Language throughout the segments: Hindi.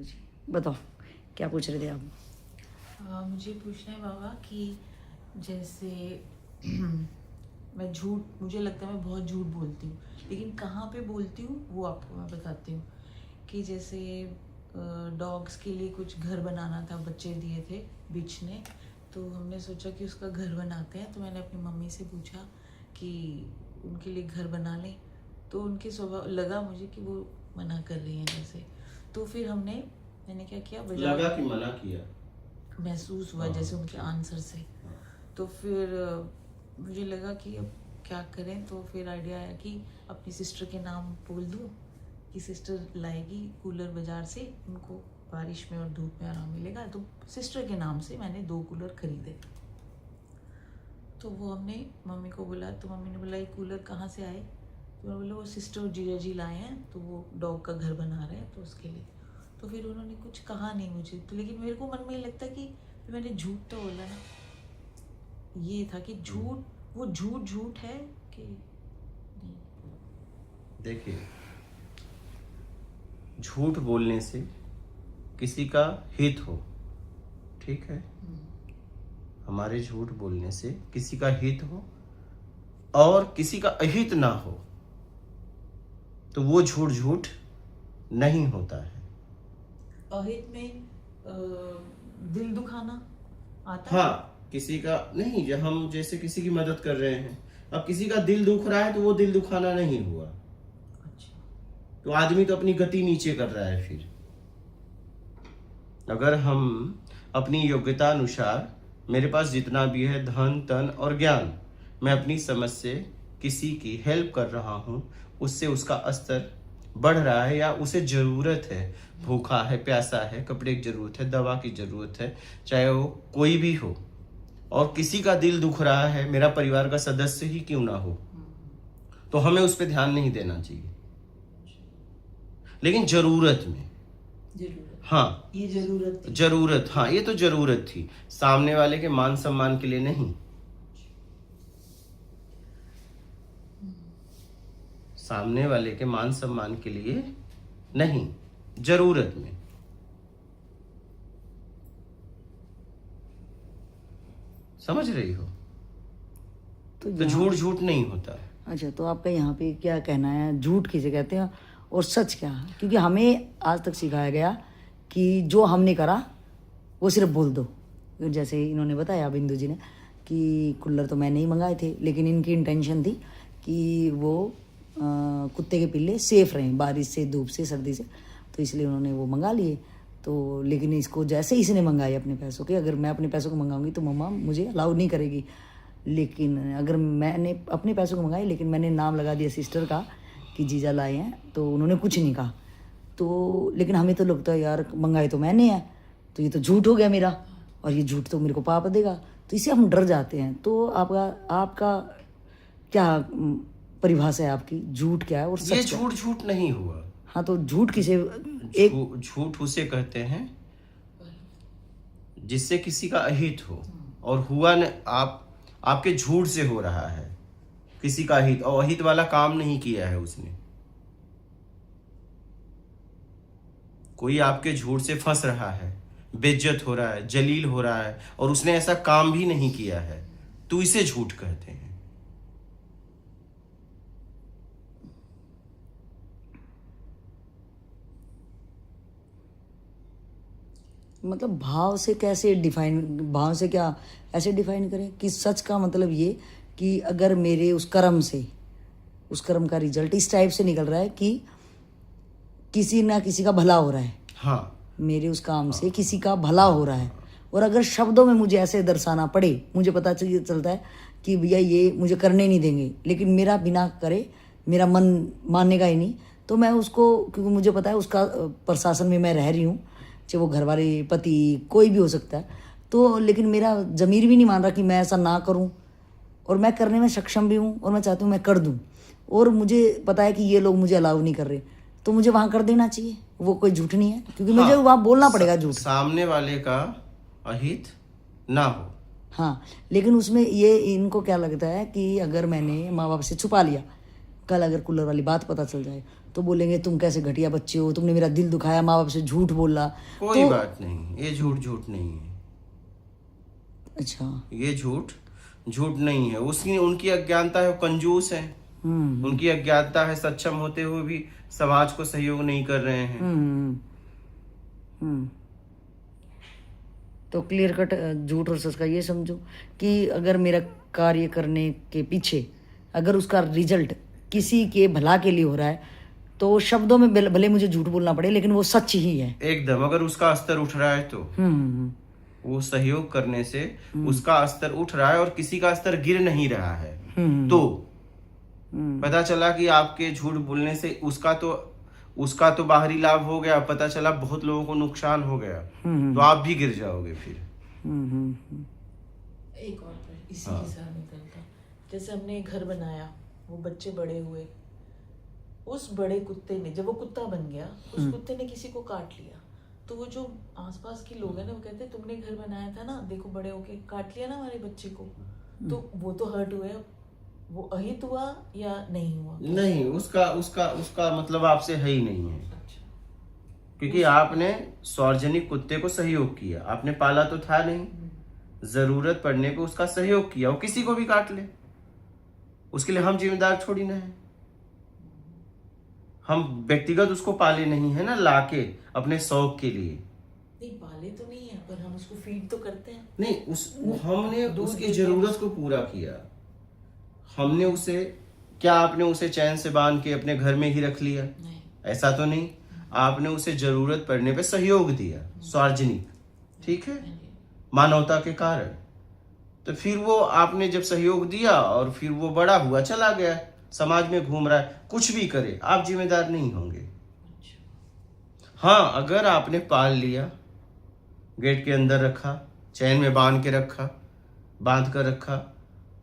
जी बताओ क्या पूछ रहे थे आप? मुझे पूछना है बाबा कि जैसे मुझे लगता है मैं बहुत झूठ बोलती हूँ, लेकिन कहाँ पे बोलती हूँ वो आपको मैं बताती हूँ। कि जैसे डॉग्स के लिए कुछ घर बनाना था, बच्चे दिए थे बिच ने, तो हमने सोचा कि उसका घर बनाते हैं। तो मैंने अपनी मम्मी से पूछा कि उनके लिए घर बना लें, तो उनके स्वभाव लगा मुझे कि वो मना कर रही हैं जैसे। तो फिर मैंने क्या किया, लगा कि मना किया, महसूस हुआ जैसे उनके आंसर से। तो फिर मुझे लगा कि अब क्या करें, तो फिर आइडिया आया कि अपनी सिस्टर के नाम बोल दूं कि सिस्टर लाएगी कूलर बाजार से, उनको बारिश में और धूप में आराम मिलेगा। तो सिस्टर के नाम से मैंने 2 कूलर खरीदे। तो वो हमने मम्मी को बोला, तो मम्मी ने बोला ये कूलर कहाँ से आए? तो मैंने बोला वो सिस्टर और जीजा जी लाए हैं, तो वो डॉग का घर बना रहे हैं तो उसके लिए। तो फिर उन्होंने कुछ कहा नहीं मुझे, तो लेकिन मेरे को मन में लगता कि मैंने झूठ तो बोला ना। ये था कि वो झूठ है कि नहीं। देखिए, झूठ बोलने से किसी का हित हो, ठीक है, हमारे झूठ बोलने से किसी का हित हो और किसी का अहित ना हो, तो वो झूठ नहीं होता है। अहित में दिल दुखाना आता है। हाँ, किसी का नहीं, जब हम जैसे किसी की मदद कर रहे हैं, अब किसी का दिल दुख रहा है तो वो दिल दुखाना नहीं हुआ। अच्छा। तो आदमी तो अपनी गति नीचे कर रहा है। फिर अगर हम अपनी योग्यता अनुसार, मेरे पास जितना भी है धन तन और ज्ञान, मैं अपनी समझ से किसी की हेल्प कर रहा हूँ, उससे उसका स्तर बढ़ रहा है या उसे जरूरत है, भूखा है, प्यासा है, कपड़े की जरूरत है, दवा की जरूरत है, चाहे वो कोई भी हो, और किसी का दिल दुख रहा है, मेरा परिवार का सदस्य ही क्यों ना हो, तो हमें उस पर ध्यान नहीं देना चाहिए। लेकिन जरूरत में, हाँ ये जरूरत थी। जरूरत, हाँ ये तो जरूरत थी, सामने वाले के मान सम्मान के लिए नहीं, सामने वाले के मान सम्मान के लिए नहीं, जरूरत में। समझ रही हो? तो झूठ नहीं होता है। अच्छा, तो आपका यहाँ पे क्या कहना है, झूठ किसे कहते हैं और सच क्या है? क्योंकि हमें आज तक सिखाया गया कि जो हमने करा वो सिर्फ बोल दो। जैसे इन्होंने बताया बिंदु जी ने कि कूलर तो मैंने ही मंगाए थे, लेकिन इनकी इंटेंशन थी कि वो कुत्ते के पिल्ले सेफ रहें बारिश से, धूप से, सर्दी से, तो इसलिए उन्होंने वो मंगा लिए। तो लेकिन इसको जैसे इसने मंगाए अपने पैसों के, अगर मैं अपने पैसों को मंगाऊंगी तो मम्मा मुझे अलाउ नहीं करेगी। लेकिन अगर मैंने अपने पैसों को मंगाई, लेकिन मैंने नाम लगा दिया सिस्टर का कि जीजा लाए हैं, तो उन्होंने कुछ नहीं कहा। तो लेकिन हमें तो लगता है यार मंगाए तो मैंने है, तो ये तो झूठ हो गया मेरा, और ये झूठ तो मेरे को पाप देगा, तो इससे हम डर जाते हैं। तो आपका क्या परिभाषा है आपकी, झूठ क्या है और सच? ये झूठ नहीं हुआ। हाँ, तो झूठ किसे, झूठ उसे कहते हैं जिससे किसी का अहित हो, और हुआ न, आपके झूठ से हो रहा है किसी का हित, और अहित वाला काम नहीं किया है उसने। कोई आपके झूठ से फंस रहा है, बेइज्जत हो रहा है, जलील हो रहा है, और उसने ऐसा काम भी नहीं किया है, तो इसे झूठ कहते हैं। मतलब भाव से कैसे डिफाइन, भाव से क्या ऐसे डिफाइन करें कि सच का मतलब ये कि अगर मेरे उस कर्म से, उस कर्म का रिजल्ट इस टाइप से निकल रहा है कि किसी ना किसी का भला हो रहा है, हाँ, मेरे उस काम से किसी का भला हो रहा है, और अगर शब्दों में मुझे ऐसे दर्शाना पड़े, मुझे पता चलता है कि भैया ये मुझे करने नहीं देंगे, लेकिन मेरा बिना करे मेरा मन मानेगा ही नहीं, तो मैं उसको, क्योंकि मुझे पता है उसका प्रशासन में मैं रह रही हूँ, चाहे वो घर वाले, पति, कोई भी हो सकता है, तो लेकिन मेरा ज़मीर भी नहीं मान रहा कि मैं ऐसा ना करूं, और मैं करने में सक्षम भी हूं, और मैं चाहती हूं मैं कर दूं, और मुझे पता है कि ये लोग मुझे अलाउ नहीं कर रहे, तो मुझे वहां कर देना चाहिए। वो कोई झूठ नहीं है, क्योंकि मुझे वहां बोलना पड़ेगा झूठ, सामने वाले का अहित ना हो। हाँ, लेकिन उसमें ये इनको क्या लगता है कि अगर मैंने माँ बाप से छुपा लिया, कल अगर कूलर वाली बात पता चल जाए तो बोलेंगे तुम कैसे घटिया बच्चे हो, तुमने मेरा दिल दुखाया, माँ बाप से झूठ बोला। कोई तो बात नहीं, ये झूठ नहीं है। अच्छा। ये झूठ नहीं है। उसकी उनकी अज्ञानता है, वो कंजूस है। उनकी अज्ञानता है, सक्षम होते हुए भी समाज को सहयोग नहीं कर रहे हैं। तो क्लियर कट झूठ और सच का ये समझो कि अगर मेरा कार्य करने के पीछे अगर उसका रिजल्ट किसी के भला के लिए हो रहा है तो शब्दों में भले मुझे झूठ बोलना पड़े लेकिन वो सच ही है एकदम। अगर उसका स्तर उठ रहा है तो वो सहयोग करने से उसका स्तर उठ रहा है और किसी का स्तर गिर नहीं रहा है। तो पता चला कि आपके झूठ बोलने से उसका तो बाहरी लाभ हो गया, पता चला बहुत लोगों को नुकसान हो गया, तो आप भी गिर जाओगे फिर। एक और इसी के साथ निकलता, जैसे हमने घर बनाया, वो बच्चे बड़े हुए, उस बड़े कुत्ते ने, जब वो कुत्ता बन गया, उस कुत्ते ने किसी को काट लिया, तो वो जो आसपास के लोग हैं ना, वो कहते हैं तुमने घर बनाया था ना, देखो बड़े होके काट लिया ना हमारे बच्चे को, तो वो तो हर्ट हुए। वो अहित हुआ या नहीं हुआ? नहीं, उसका मतलब आपसे है ही नहीं है। क्योंकि आपने सार्वजनिक कुत्ते को सहयोग किया, आपने पाला तो था नहीं, जरूरत पड़ने पे उसका सहयोग किया। वो किसी को भी काट ले, उसके लिए हम जिम्मेदार थोड़ी ना है। हम व्यक्तिगत उसको पाले नहीं है ना, लाके अपने शौक के लिए। नहीं पाले तो नहीं है, पर हम उसको फीड तो करते हैं। नहीं, हमने उसकी जरूरत को पूरा किया। हमने उसे, क्या आपने उसे चैन से बांध के अपने घर में ही रख लिया? नहीं। ऐसा तो नहीं। आपने उसे जरूरत पड़ने पे सहयोग दिया, सार्वजनिक, ठीक है, मानवता के कारण। तो फिर वो आपने जब सहयोग दिया और फिर वो बड़ा हुआ, चला गया, समाज में घूम रहा है, कुछ भी करे, आप जिम्मेदार नहीं होंगे। हाँ, अगर आपने पाल लिया, गेट के अंदर रखा, चैन में बांध कर रखा,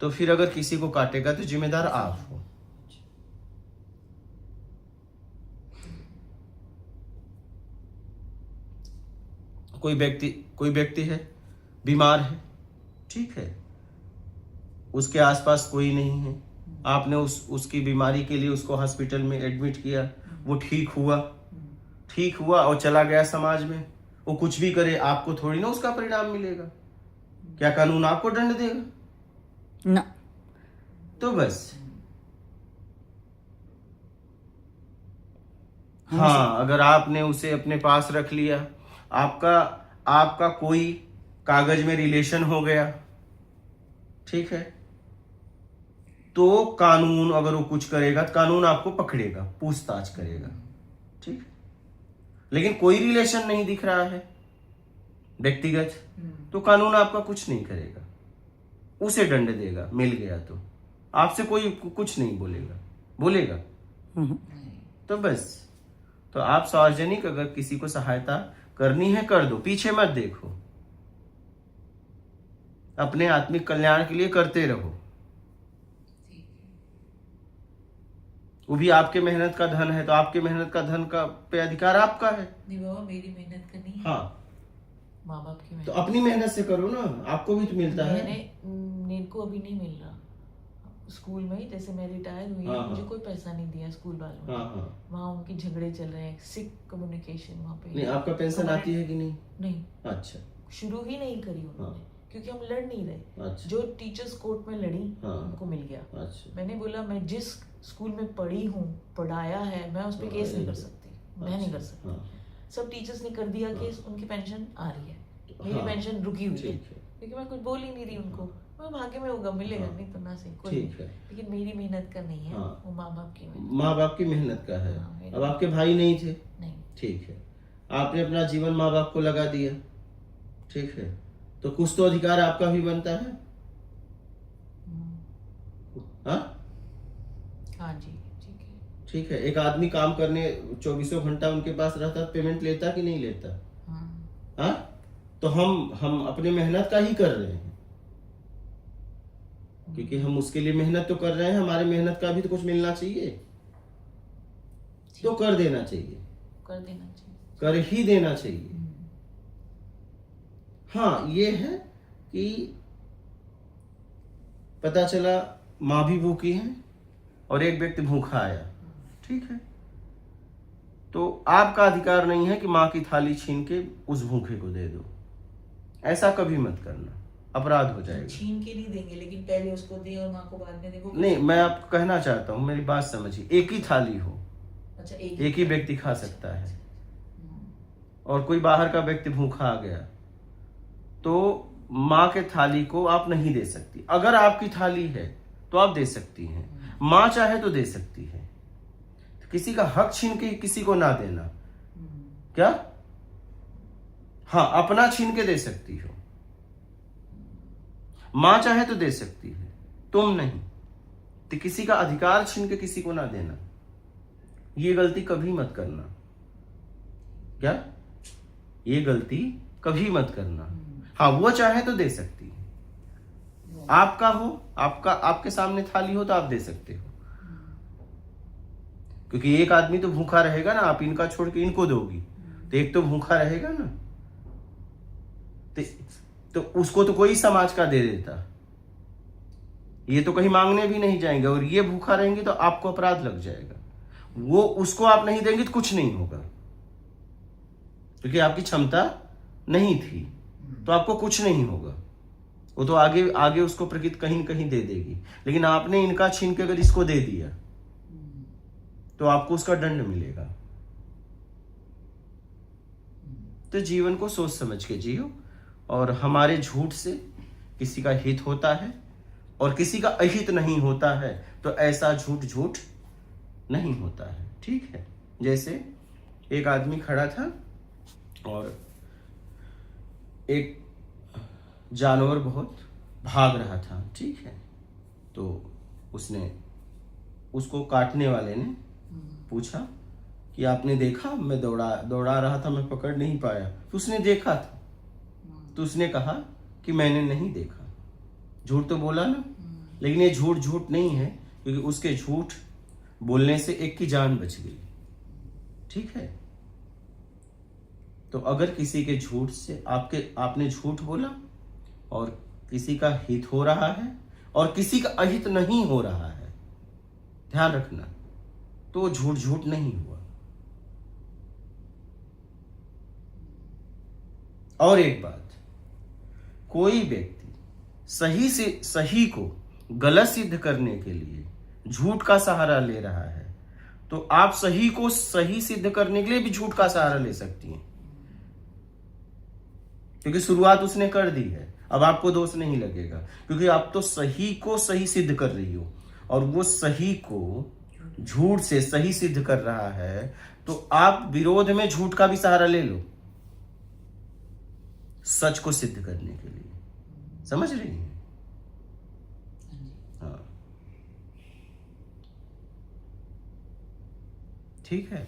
तो फिर अगर किसी को काटेगा तो जिम्मेदार आप हो। कोई व्यक्ति है, बीमार है, ठीक है, उसके आसपास कोई नहीं है, आपने उसकी बीमारी के लिए उसको हॉस्पिटल में एडमिट किया, वो ठीक हुआ और चला गया समाज में। वो कुछ भी करे, आपको थोड़ी ना उसका परिणाम मिलेगा। क्या कानून आपको दंड देगा? ना। तो बस, हाँ, अगर आपने उसे अपने पास रख लिया, आपका कोई कागज में रिलेशन हो गया, ठीक है, तो कानून अगर वो कुछ करेगा तो कानून आपको पकड़ेगा, पूछताछ करेगा, ठीक। लेकिन कोई रिलेशन नहीं दिख रहा है व्यक्तिगत, तो कानून आपका कुछ नहीं करेगा, उसे दंड देगा, मिल गया तो। आपसे कोई कुछ नहीं बोलेगा। तो बस, तो आप सार्वजनिक अगर किसी को सहायता करनी है कर दो, पीछे मत देखो, अपने आत्मिक कल्याण के लिए करते रहो। वो भी आपके मेहनत का धन है, तो आपके मेहनत का धन का पे अधिकार आपका है। नहीं बाबा, मेरी मेहनत का नहीं है। हाँ, माँ बाप की मेहनत। तो अपनी मेहनत से करो ना, आपको भी तो मिलता है। मेरे को अभी नहीं मिल रहा। स्कूल में ही जैसे मैं रिटायर हुई, मुझे कोई पैसा नहीं दिया स्कूल वालों ने। वहाँ उनके झगड़े चल रहे हैं, सिक कम्युनिकेशन वहाँ पे। नहीं, आपका पेंशन आती है कि नहीं? नहीं। अच्छा। शुरू ही नहीं करी उन्होंने, क्योंकि हम लड़ नहीं रहे। अच्छा। जो टीचर्स कोर्ट में लड़ी, उनको मिल गया। अच्छा। मैंने बोला मैं जिस स्कूल में पढ़ी हूँ, पढ़ाया है, मैं उस पर केस नहीं कर सकती, मैं नहीं कर सकती। सब टीचर्स ने कर दिया केस, उनकी पेंशन आ रही है, मेरी पेंशन रुकी हुई है, क्योंकि मैं कुछ बोल ही नहीं रही उनको। मैं भाग्य में होगा, मिलेगा, नहीं तो ना सही, कोई नहीं। लेकिन मेरी मेहनत का नहीं है, वो माँ बाप की मेहनत का है। अब आपके भाई नहीं थे, नहीं, ठीक है, आपने अपना जीवन माँ बाप को लगा दिया, ठीक है, तो कुछ तो अधिकार आपका भी बनता है। हाँ जी, ठीक है। एक आदमी काम करने 24 घंटा उनके पास रहता, पेमेंट लेता कि नहीं लेता? हाँ, तो हम अपने मेहनत का ही कर रहे हैं, क्योंकि हम उसके लिए मेहनत तो कर रहे हैं, हमारे मेहनत का भी तो कुछ मिलना चाहिए, तो कर देना चाहिए, कर ही देना चाहिए। हाँ, ये है कि पता चला माँ भी भूखी है और एक व्यक्ति भूखा आया, ठीक है, तो आपका अधिकार नहीं है कि माँ की थाली छीन के उस भूखे को दे दो। ऐसा कभी मत करना, अपराध हो जाएगा। छीन के नहीं देंगे, लेकिन पहले उसको दे और माँ को बाद में देखो। नहीं, मैं आपको कहना चाहता हूँ, मेरी बात समझिए। एक ही थाली हो, अच्छा, एक ही व्यक्ति खा सकता है, और कोई बाहर का व्यक्ति भूखा आ गया तो माँ के थाली को आप नहीं दे सकती। अगर आपकी थाली है तो आप दे सकती हैं, माँ चाहे तो दे सकती है। तो किसी का हक छीन के किसी को ना देना। क्या? हाँ, अपना छीन के दे सकती हो, माँ चाहे तो दे सकती है, तुम नहीं। तो किसी का अधिकार छीन के किसी को ना देना, ये गलती कभी मत करना। क्या? ये गलती कभी मत करना। हाँ, वो चाहे तो दे सकती है, आपका हो, आपके सामने थाली हो तो आप दे सकते हो। क्योंकि एक आदमी तो भूखा रहेगा ना, आप इनका छोड़ के इनको दोगी तो एक तो भूखा रहेगा ना, तो उसको तो कोई समाज का दे देता, ये तो कहीं मांगने भी नहीं जाएंगे, और ये भूखा रहेंगे तो आपको अपराध लग जाएगा। वो उसको आप नहीं देंगे तो कुछ नहीं होगा, क्योंकि आपकी क्षमता नहीं थी, तो आपको कुछ नहीं होगा। वो तो आगे आगे उसको प्रकृति कहीं न कहीं दे देगी। लेकिन आपने इनका छीन के अगर इसको दे दिया तो आपको उसका दंड मिलेगा। तो जीवन को सोच समझ के जियो, और हमारे झूठ से किसी का हित होता है और किसी का अहित नहीं होता है, तो ऐसा झूठ नहीं होता है। ठीक है? जैसे एक आदमी खड़ा था और एक जानवर बहुत भाग रहा था। ठीक है? तो उसको काटने वाले ने पूछा कि आपने देखा, मैं दौड़ा रहा था, मैं पकड़ नहीं पाया। तो उसने देखा था, तो उसने कहा कि मैंने नहीं देखा। झूठ तो बोला ना, लेकिन ये झूठ नहीं है, क्योंकि उसके झूठ बोलने से एक की जान बच गई। ठीक है? तो अगर किसी के झूठ से आपने झूठ बोला और किसी का हित हो रहा है और किसी का अहित नहीं हो रहा है, ध्यान रखना, तो झूठ नहीं हुआ। और एक बात, कोई व्यक्ति सही से सही को गलत सिद्ध करने के लिए झूठ का सहारा ले रहा है, तो आप सही को सही सिद्ध करने के लिए भी झूठ का सहारा ले सकती हैं, क्योंकि शुरुआत उसने कर दी है। अब आपको दोष नहीं लगेगा, क्योंकि आप तो सही को सही सिद्ध कर रही हो, और वो सही को झूठ से सही सिद्ध कर रहा है, तो आप विरोध में झूठ का भी सहारा ले लो सच को सिद्ध करने के लिए। समझ रही हैं? हाँ, ठीक है।